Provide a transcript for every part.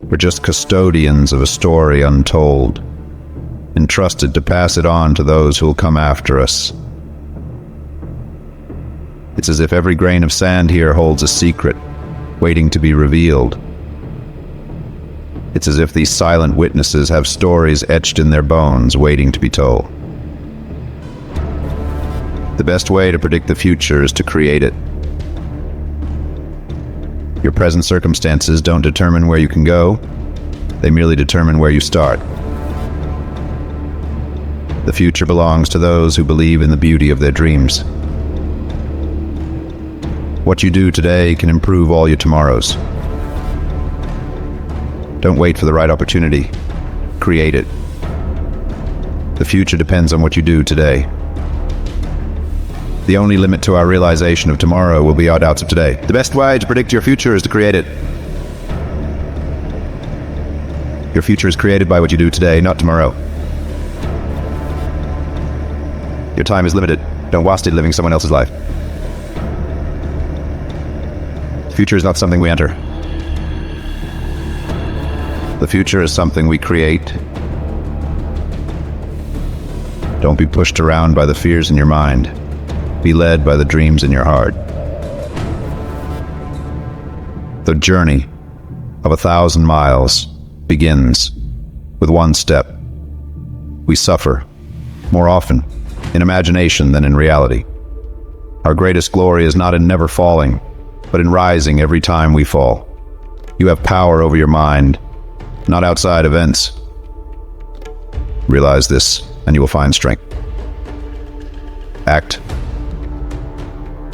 We're just custodians of a story untold, entrusted to pass it on to those who'll come after us. It's as if every grain of sand here holds a secret, waiting to be revealed. It's as if these silent witnesses have stories etched in their bones, waiting to be told. The best way to predict the future is to create it. Your present circumstances don't determine where you can go, they merely determine where you start. The future belongs to those who believe in the beauty of their dreams. What you do today can improve all your tomorrows. Don't wait for the right opportunity. Create it. The future depends on what you do today. The only limit to our realization of tomorrow will be our doubts of today. The best way to predict your future is to create it. Your future is created by what you do today, not tomorrow. Your time is limited. Don't waste it living someone else's life. The future is not something we enter. The future is something we create. Don't be pushed around by the fears in your mind. Be led by the dreams in your heart. The journey of 1,000 miles begins with one step. We suffer, more often, in imagination than in reality. Our greatest glory is not in never falling, but in rising every time we fall. You have power over your mind, not outside events. Realize this, and you will find strength. Act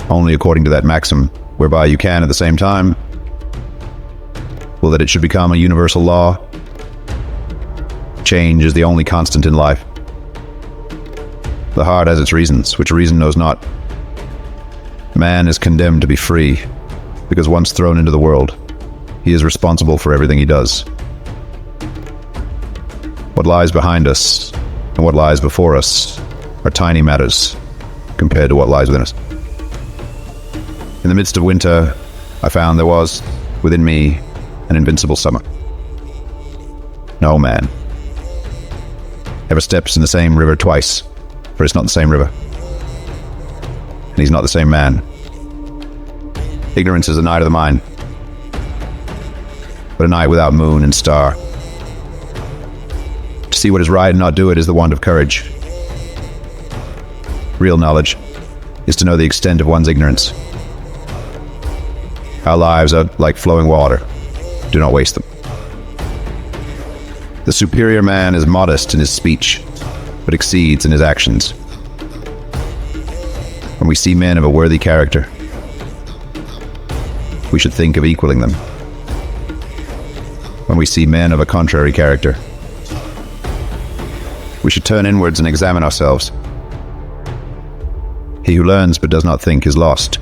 only according to that maxim, whereby you can at the same time, will that it should become a universal law. Change is the only constant in life. The heart has its reasons, which reason knows not. Man is condemned to be free, because once thrown into the world, he is responsible for everything he does. What lies behind us and what lies before us are tiny matters compared to what lies within us. In the midst of winter, I found there was, within me, an invincible summer. No man ever steps in the same river twice, for it's not the same river. And he's not the same man. Ignorance is a night of the mind, but a night without moon and star. To see what is right and not do it is the want of courage. Real knowledge is to know the extent of one's ignorance. Our lives are like flowing water. Do not waste them. The superior man is modest in his speech, but exceeds in his actions. When we see men of a worthy character, we should think of equaling them. When we see men of a contrary character, we should turn inwards and examine ourselves. He who learns but does not think is lost.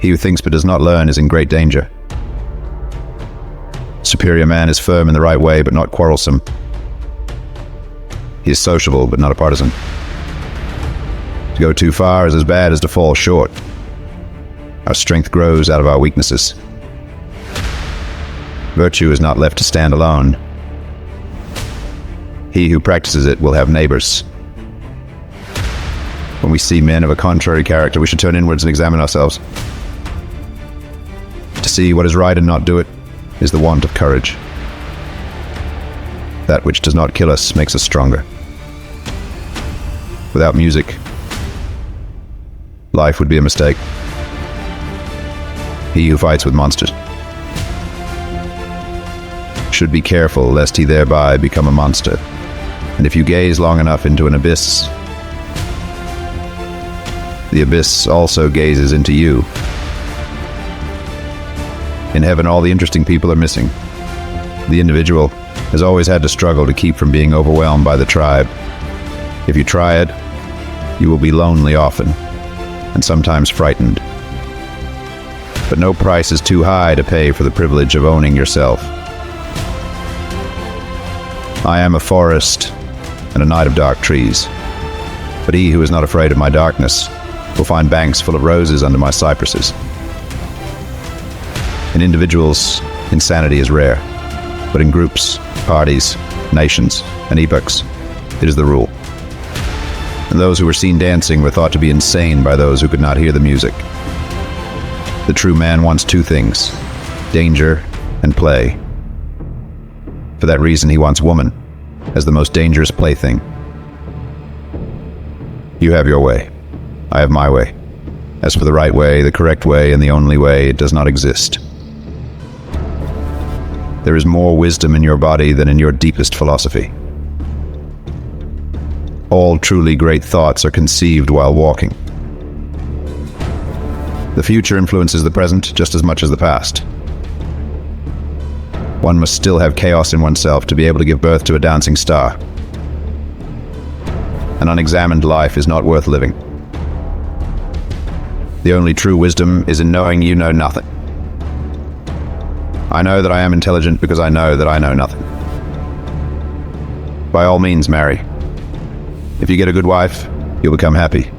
He who thinks but does not learn is in great danger. Superior man is firm in the right way but not quarrelsome. He is sociable but not a partisan. To go too far is as bad as to fall short. Our strength grows out of our weaknesses. Virtue is not left to stand alone. He who practices it will have neighbors. When we see men of a contrary character, we should turn inwards and examine ourselves. To see what is right and not do it is the want of courage. That which does not kill us makes us stronger. Without music, life would be a mistake. He who fights with monsters should be careful lest he thereby become a monster. And if you gaze long enough into an abyss, the abyss also gazes into you. In heaven, all the interesting people are missing. The individual has always had to struggle to keep from being overwhelmed by the tribe. If you try it, you will be lonely often, and sometimes frightened. But no price is too high to pay for the privilege of owning yourself. I am a forest and a night of dark trees, but he who is not afraid of my darkness will find banks full of roses under my cypresses. In individuals, insanity is rare, but in groups, parties, nations, and epochs, it is the rule. And those who were seen dancing were thought to be insane by those who could not hear the music. The true man wants two things: danger and play. For that reason, he wants woman as the most dangerous plaything. You have your way. I have my way. As for the right way, the correct way, and the only way, it does not exist. There is more wisdom in your body than in your deepest philosophy. All truly great thoughts are conceived while walking. The future influences the present just as much as the past. One must still have chaos in oneself to be able to give birth to a dancing star. An unexamined life is not worth living. The only true wisdom is in knowing you know nothing. I know that I am intelligent because I know that I know nothing. By all means, marry. If you get a good wife, you'll become happy.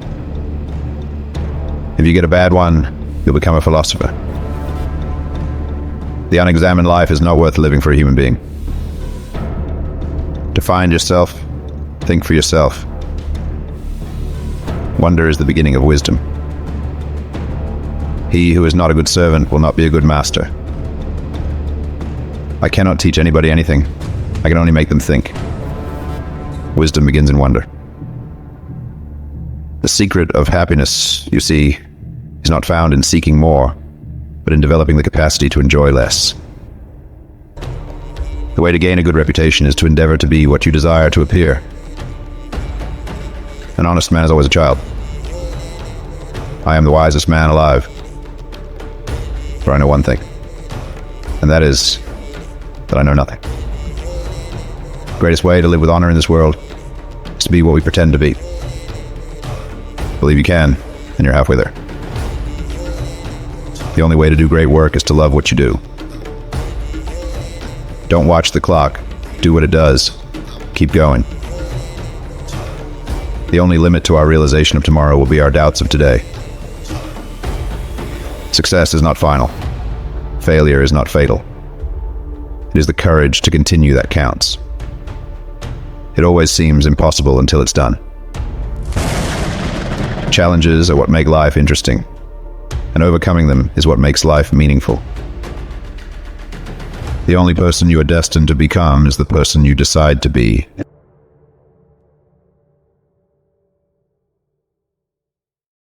If you get a bad one, you'll become a philosopher. The unexamined life is not worth living for a human being. To find yourself, think for yourself. Wonder is the beginning of wisdom. He who is not a good servant will not be a good master. I cannot teach anybody anything. I can only make them think. Wisdom begins in wonder. The secret of happiness, you see, is not found in seeking more, but in developing the capacity to enjoy less. The way to gain a good reputation is to endeavor to be what you desire to appear. An honest man is always a child. I am the wisest man alive. For I know one thing, and that is that I know nothing. The greatest way to live with honor in this world is to be what we pretend to be. Believe you can, and you're halfway there. The only way to do great work is to love what you do. Don't watch the clock. Do what it does. Keep going. The only limit to our realization of tomorrow will be our doubts of today. Success is not final. Failure is not fatal. It is the courage to continue that counts. It always seems impossible until it's done. Challenges are what make life interesting, and overcoming them is what makes life meaningful. The only person you are destined to become is the person you decide to be.